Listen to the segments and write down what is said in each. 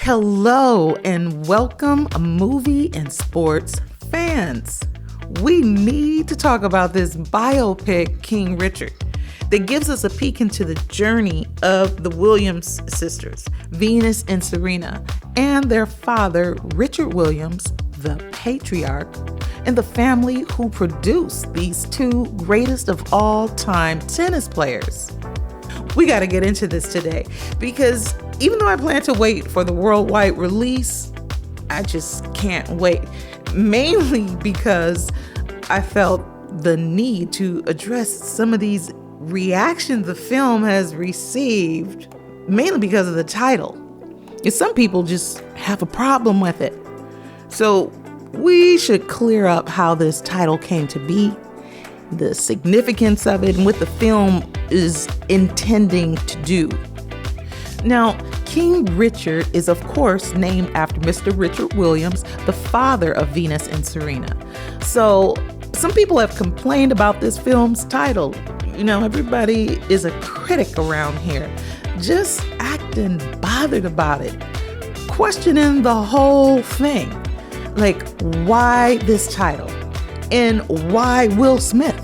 Hello and welcome, movie and sports fans. We need to talk about this biopic, King Richard, that gives us a peek into the journey of the Williams sisters, Venus and Serena, and their father, Richard Williams, the patriarch, and the family who produced these two greatest of all time tennis players. We got to get into this today because even though I plan to wait for the worldwide release, I just can't wait. Mainly because I felt the need to address some of these reactions the film has received, mainly because of the title. And some people just have a problem with it. So we should clear up how this title came to be, the significance of it, and what the film is intending to do. Now, King Richard is of course named after Mr. Richard Williams, the father of Venus and Serena. So some people have complained about this film's title. You know, everybody is a critic around here, just acting bothered about it, questioning the whole thing. Like, why this title? And why Will Smith?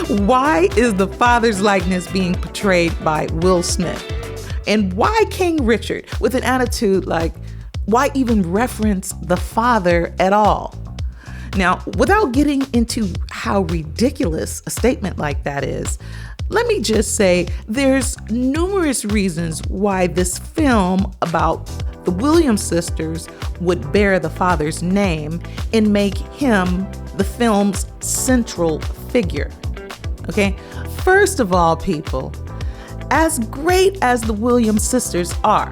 Why is the father's likeness being portrayed by Will Smith? And why King Richard with an attitude like, why even reference the father at all? Now, without getting into how ridiculous a statement like that is, let me just say there's numerous reasons why this film about the Williams sisters would bear the father's name and make him the film's central figure. Okay? First of all, people, as great as the Williams sisters are,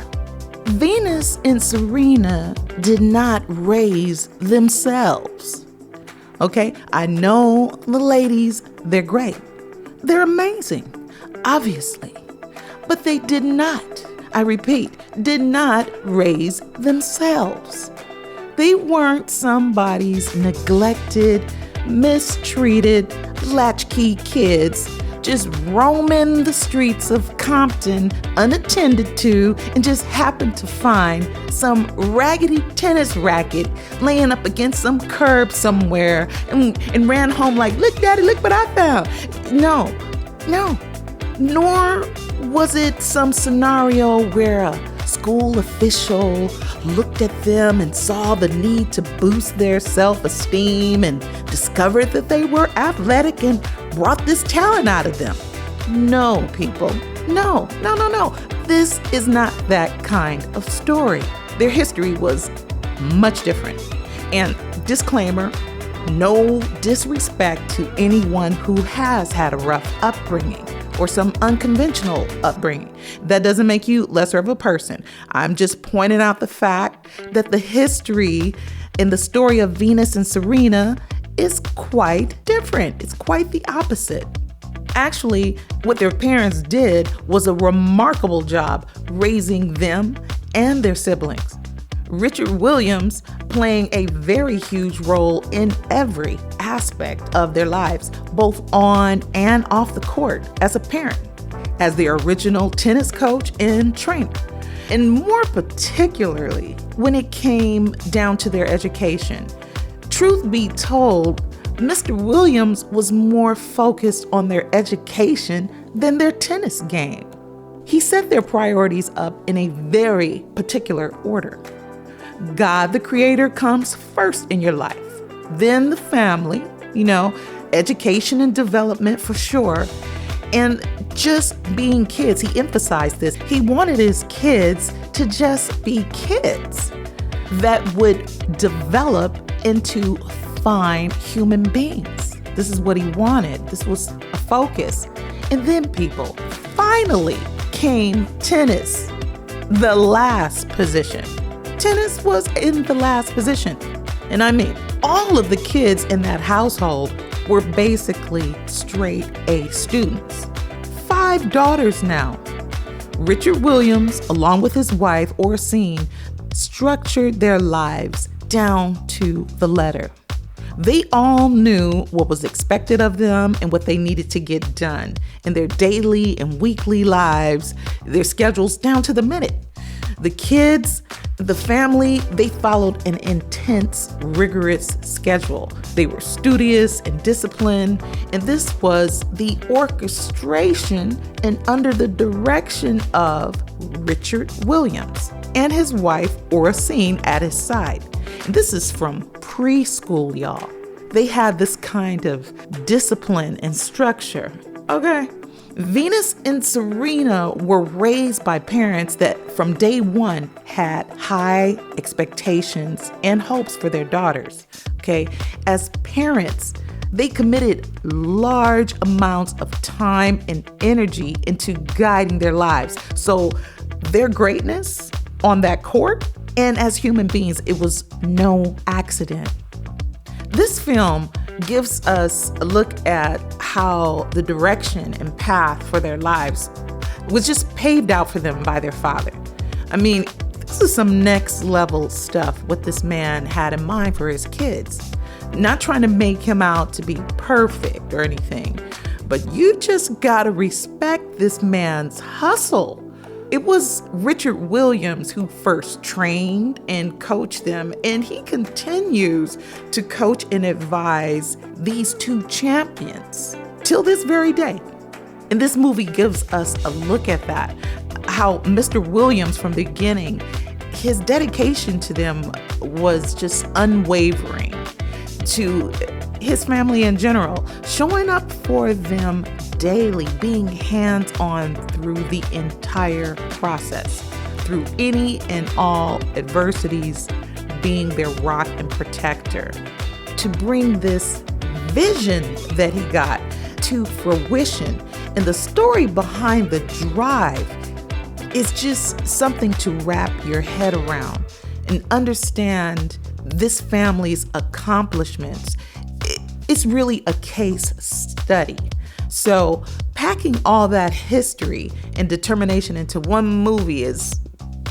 Venus and Serena did not raise themselves. Okay? I know the ladies, they're great. They're amazing, obviously. But they did not, I repeat, did not raise themselves. They weren't somebody's neglected, mistreated, latchkey kids just roaming the streets of Compton unattended to and just happened to find some raggedy tennis racket laying up against some curb somewhere and ran home like, look, daddy, look what I found. No. Nor was it some scenario where a school official looked at them and saw the need to boost their self-esteem and discovered that they were athletic and brought this talent out of them. No, people. No. This is not that kind of story. Their history was much different. And disclaimer, no disrespect to anyone who has had a rough upbringing or some unconventional upbringing. That doesn't make you lesser of a person. I'm just pointing out the fact that the history in the story of Venus and Serena is quite different. It's quite the opposite. Actually, what their parents did was a remarkable job raising them and their siblings. Richard Williams playing a very huge role in every aspect of their lives, both on and off the court, as a parent, as the original tennis coach and trainer, and more particularly when it came down to their education. Truth be told, Mr. Williams was more focused on their education than their tennis game. He set their priorities up in a very particular order. God, the creator, comes first in your life. Then the family, education and development for sure. And just being kids, he emphasized this. He wanted his kids to just be kids that would develop into fine human beings. This is what he wanted. This was a focus. And then, people, finally came tennis, the last position. Tennis was in the last position. And I mean, all of the kids in that household were basically straight A students. 5 daughters now. Richard Williams, along with his wife, Orsine, structured their lives down to the letter. They all knew what was expected of them and what they needed to get done in their daily and weekly lives, their schedules down to the minute. The kids, the family, they followed an intense, rigorous schedule. They were studious and disciplined, and this was the orchestration and under the direction of Richard Williams and his wife, Oracene, at his side. And this is from preschool, y'all. They had this kind of discipline and structure, okay? Venus and Serena were raised by parents that from day one had high expectations and hopes for their daughters, okay? As parents, they committed large amounts of time and energy into guiding their lives. So their greatness on that court and as human beings, it was no accident. This film gives us a look at how the direction and path for their lives was just paved out for them by their father. I mean, this is some next level stuff, what this man had in mind for his kids. Not trying to make him out to be perfect or anything, but you just gotta respect this man's hustle. It was Richard Williams who first trained and coached them, and he continues to coach and advise these two champions till this very day. And this movie gives us a look at that, how Mr. Williams from the beginning, his dedication to them was just unwavering, to his family in general, showing up for them daily, being hands-on through the entire process, through any and all adversities, being their rock and protector, to bring this vision that he got to fruition. And the story behind the drive is just something to wrap your head around and understand this family's accomplishments. It's really a case study. So packing all that history and determination into one movie is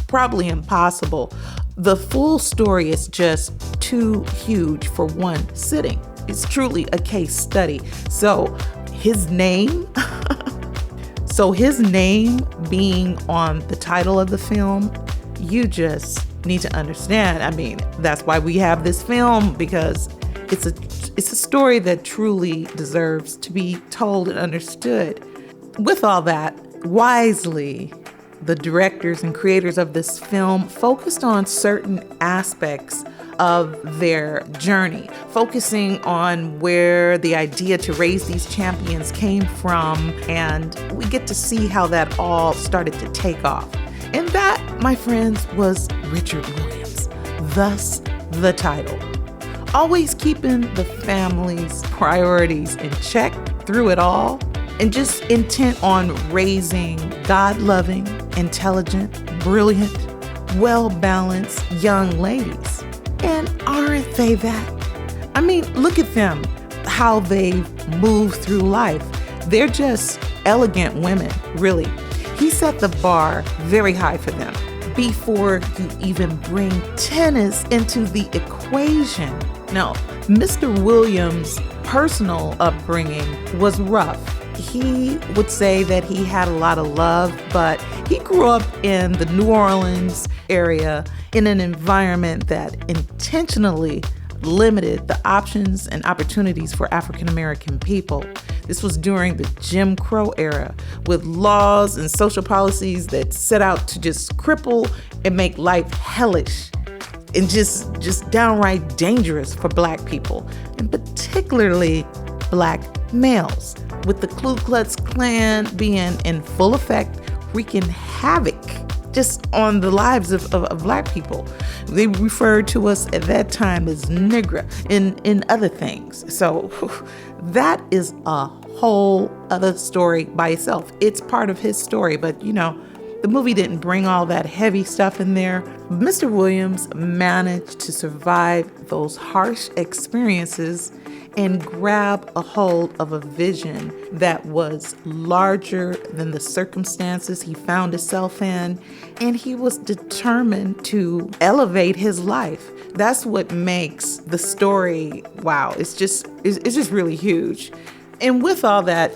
probably impossible. The full story is just too huge for one sitting. It's truly a case study. So his name being on the title of the film, you just need to understand. I mean, that's why we have this film, because it's a story that truly deserves to be told and understood. With all that, wisely, the directors and creators of this film focused on certain aspects of their journey, focusing on where the idea to raise these champions came from, and we get to see how that all started to take off. And that, my friends, was Richard Williams, thus the title. Always keeping the family's priorities in check through it all, and just intent on raising God-loving, intelligent, brilliant, well-balanced young ladies. And aren't they that? I mean, look at them, how they've moved through life. They're just elegant women, really. He set the bar very high for them before you even bring tennis into the equation. Now, Mr. Williams' personal upbringing was rough. He would say that he had a lot of love, but he grew up in the New Orleans area in an environment that intentionally limited the options and opportunities for African American people. This was during the Jim Crow era, with laws and social policies that set out to just cripple and make life hellish and just downright dangerous for Black people, and particularly Black males, with the Ku Klux Klan being in full effect, wreaking havoc just on the lives of Black people. They referred to us at that time as nigger and other things. So that is a whole other story by itself. It's part of his story, but the movie didn't bring all that heavy stuff in there. Mr. Williams managed to survive those harsh experiences and grab a hold of a vision that was larger than the circumstances he found himself in, and he was determined to elevate his life. That's what makes the story, wow, it's just really huge. And with all that,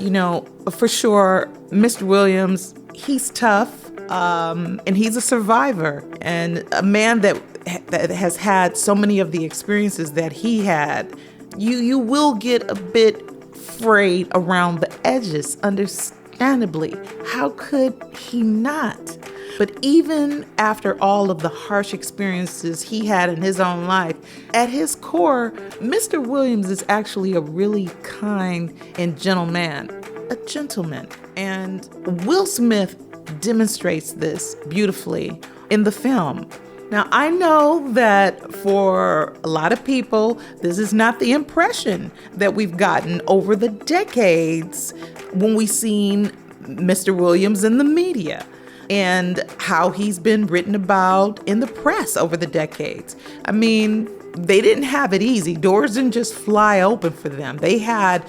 for sure, Mr. Williams, he's tough. And he's a survivor and a man that has had so many of the experiences that he had. You will get a bit frayed around the edges, understandably. How could he not? But even after all of the harsh experiences he had in his own life, at his core, Mr. Williams is actually a really kind and gentle man, a gentleman. And Will Smith demonstrates this beautifully in the film. Now, I know that for a lot of people, this is not the impression that we've gotten over the decades when we've seen Mr. Williams in the media and how he's been written about in the press over the decades. I mean, they didn't have it easy. Doors didn't just fly open for them. They had,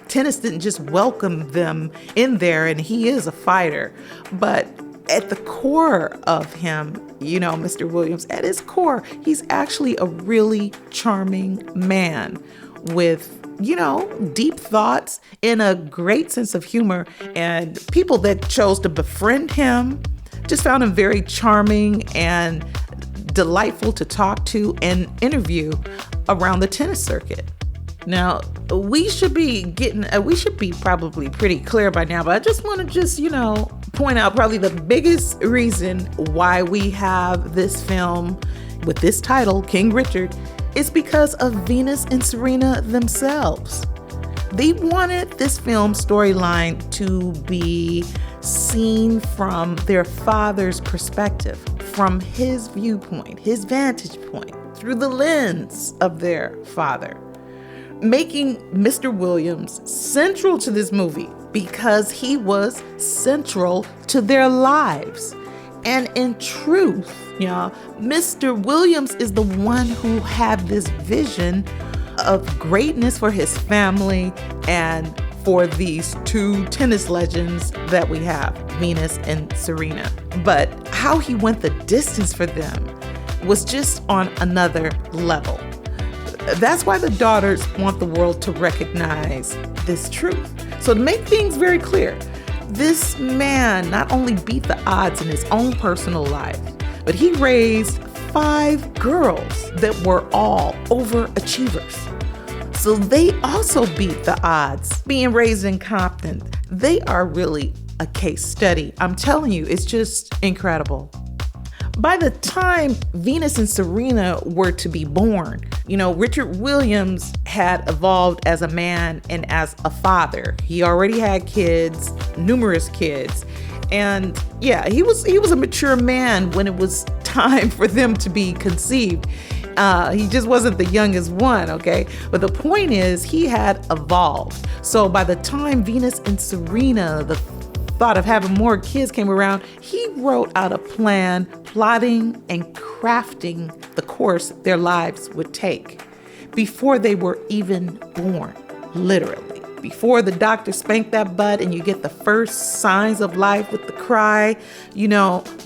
tennis didn't just welcome them in there, and he is a fighter. But at the core of him, Mr. Williams, at his core, he's actually a really charming man with, deep thoughts and a great sense of humor. And people that chose to befriend him just found him very charming and delightful to talk to and interview around the tennis circuit. Now, we should be probably pretty clear by now, but I just want to point out probably the biggest reason why we have this film with this title, King Richard, is because of Venus and Serena themselves. They wanted this film storyline to be seen from their father's perspective, from his viewpoint, his vantage point, through the lens of their father, making Mr. Williams central to this movie because he was central to their lives. And in truth, Mr. Williams is the one who had this vision of greatness for his family and for these two tennis legends that we have, Venus and Serena. But how he went the distance for them was just on another level. That's why the daughters want the world to recognize this truth. So to make things very clear, this man not only beat the odds in his own personal life, but he raised 5 girls that were all overachievers. So they also beat the odds being raised in Compton. They are really a case study. I'm telling you, it's just incredible. By the time Venus and Serena were to be born, Richard Williams had evolved as a man and as a father. He already had kids, numerous kids. And yeah, he was a mature man when it was time for them to be conceived. He just wasn't the youngest one, okay? But the point is, he had evolved. So by the time Venus and Serena, the thought of having more kids came around, he wrote out a plan, plotting and crafting the course their lives would take before they were even born, literally. Before the doctor spanked that butt and you get the first signs of life with the cry,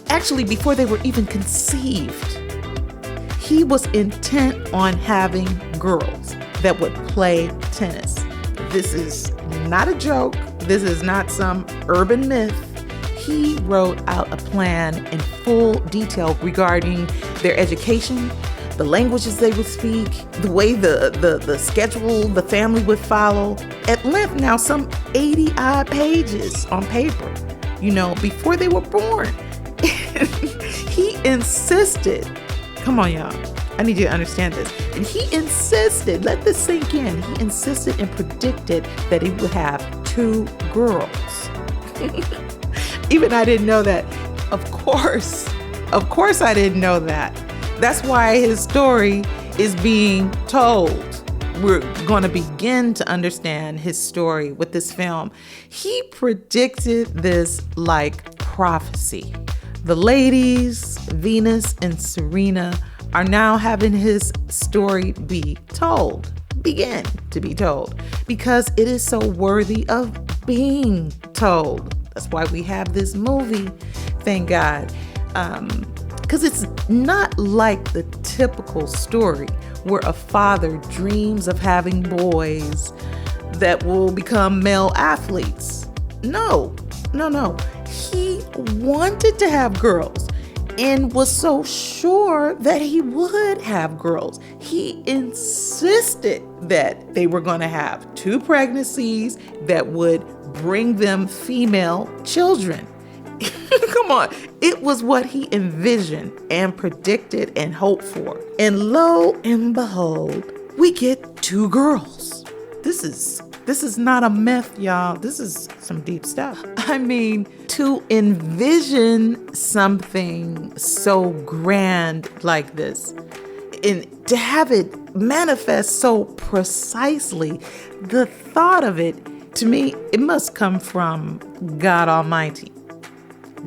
actually before they were even conceived, he was intent on having girls that would play tennis. This is not a joke. This is not some urban myth. He wrote out a plan in full detail regarding their education, the languages they would speak, the way the schedule the family would follow. At length now, some 80-odd pages on paper, before they were born. He insisted, come on, y'all. I need you to understand this. And he insisted, let this sink in. He insisted and predicted that he would have 2 girls. Even I didn't know that. Of course I didn't know that. That's why his story is being told. We're going to begin to understand his story with this film. He predicted this like prophecy. The ladies, Venus and Serena, are now having his story begin to be told, because it is so worthy of being told. That's why we have this movie, thank God. Because it's not like the typical story where a father dreams of having boys that will become male athletes. No. he wanted to have girls and was so sure that he would have girls. He insisted that they were going to have 2 pregnancies that would bring them female children. Come on. It was what he envisioned and predicted and hoped for. And lo and behold, we get 2 girls. This is not a myth, y'all. This is some deep stuff. I mean, to envision something so grand like this and to have it manifest so precisely, the thought of it, to me, it must come from God Almighty.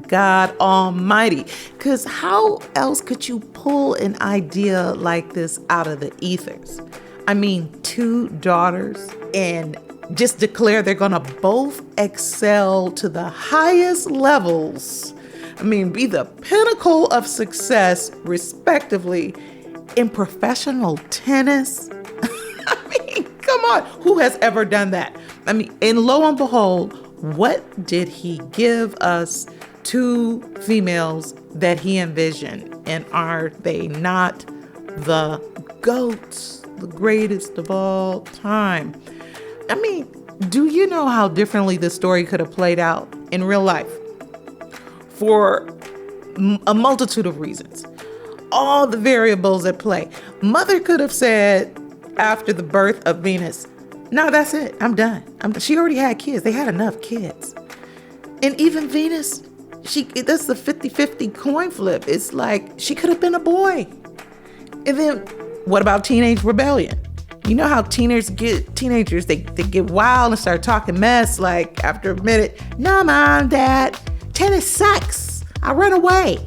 God Almighty. Because how else could you pull an idea like this out of the ethers? I mean, 2 daughters, and just declare they're going to both excel to the highest levels. I mean, be the pinnacle of success, respectively, in professional tennis. I mean, come on. Who has ever done that? I mean, and lo and behold, what did he give us? 2 females that he envisioned. And are they not the GOATs, the greatest of all time? I mean, do you know how differently this story could have played out in real life? For a multitude of reasons. All the variables at play. Mother could have said after the birth of Venus, no, that's it. I'm done. She already had kids. They had enough kids. And even Venus, that's the 50-50 coin flip. It's like she could have been a boy. And then what about teenage rebellion? You know how teenagers they get wild and start talking mess, like after a minute, no, Mom, Dad, tennis sucks. I'll run away.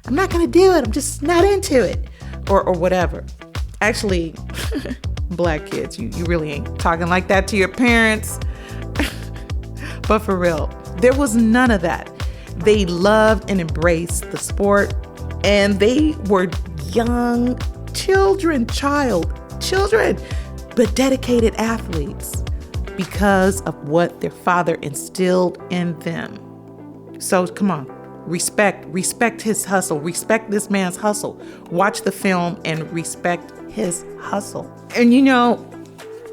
I'm not going to do it. I'm just not into it. Or whatever. Actually, Black kids, you really ain't talking like that to your parents. But for real, there was none of that. They loved and embraced the sport, and they were young children, but dedicated athletes because of what their father instilled in them. So come on, respect his hustle, respect this man's hustle. Watch the film and respect his hustle. And you know,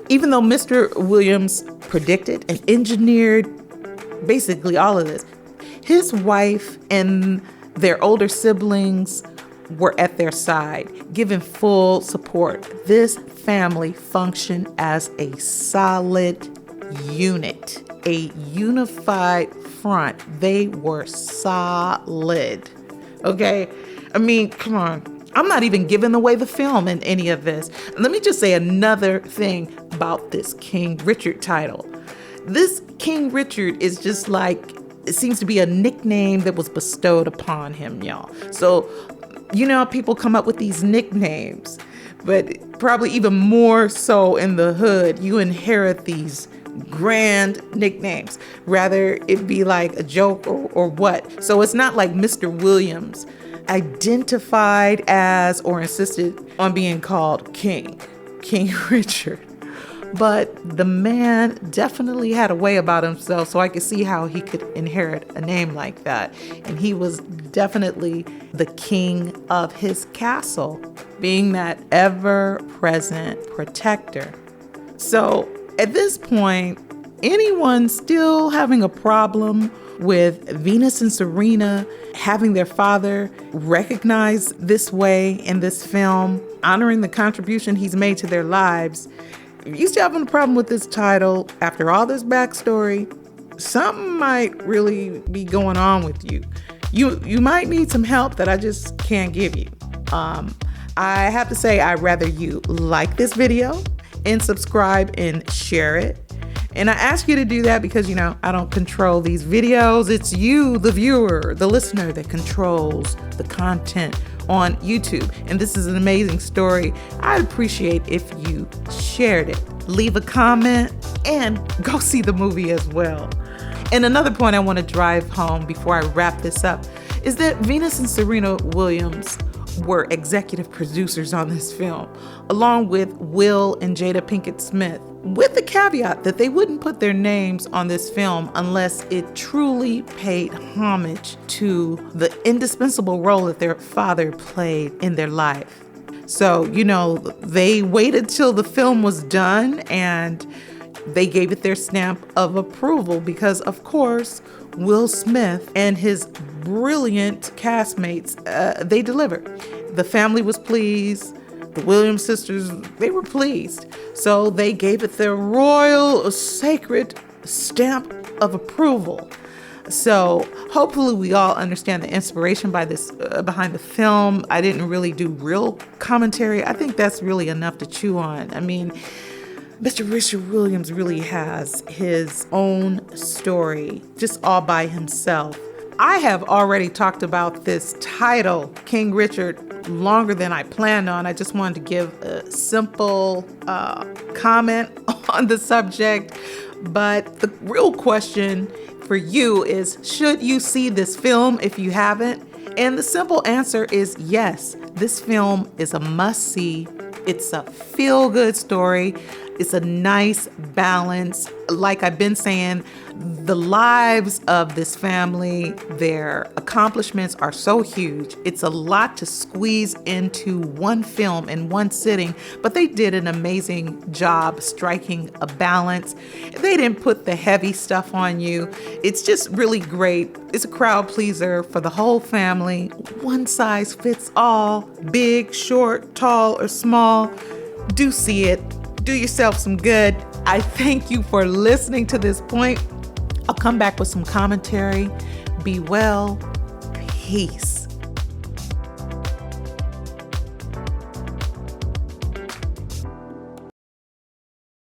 even though Mr. Williams predicted and engineered basically all of this, his wife and their older siblings were at their side, giving full support. This family functioned as a solid unit, a unified front. They were solid. Okay? I mean, come on. I'm not even giving away the film in any of this. Let me just say another thing about this King Richard title. This King Richard is just like, it seems to be a nickname that was bestowed upon him, y'all. So, you know, people come up with these nicknames, but probably even more so in the hood, you inherit these grand nicknames. Rather it be like a joke or what. So it's not like Mr. Williams identified as or insisted on being called King Richard. But the man definitely had a way about himself, so I could see how he could inherit a name like that. And he was definitely the king of his castle, being that ever-present protector. So at this point, anyone still having a problem with Venus and Serena having their father recognized this way in this film, honoring the contribution he's made to their lives, if you still having a problem with this title, after all this backstory, something might really be going on with you. You might need some help that I just can't give you. I have to say, I'd rather you like this video and subscribe and share it. And I ask you to do that because, you know, I don't control these videos. It's you, the viewer, the listener, that controls the content on YouTube. And this is an amazing story. I'd appreciate if you shared it. Leave a comment and go see the movie as well. And another point I want to drive home before I wrap this up is that Venus and Serena Williams were executive producers on this film, along with Will and Jada Pinkett Smith. with the caveat that they wouldn't put their names on this film unless it truly paid homage to the indispensable role that their father played in their life. So, they waited till the film was done and they gave it their stamp of approval because, of course, Will Smith and his brilliant castmates, they delivered. The family was pleased. The Williams sisters, they were pleased. So they gave it their royal, sacred stamp of approval. So hopefully we all understand the inspiration behind the film. I didn't really do real commentary. I think that's really enough to chew on. I mean, Mr. Richard Williams really has his own story just all by himself. I have already talked about this title, King Richard, longer than I planned on. I just wanted to give a simple comment on the subject. But the real question for you is, should you see this film if you haven't? And the simple answer is yes. This film is a must-see. It's a feel-good story. It's a nice balance. Like I've been saying, the lives of this family, their accomplishments are so huge. It's a lot to squeeze into one film in one sitting, but they did an amazing job striking a balance. They didn't put the heavy stuff on you. It's just really great. It's a crowd pleaser for the whole family. One size fits all, big, short, tall, or small. Do see it. Do yourself some good. I thank you for listening to this point. I'll come back with some commentary. Be well. Peace.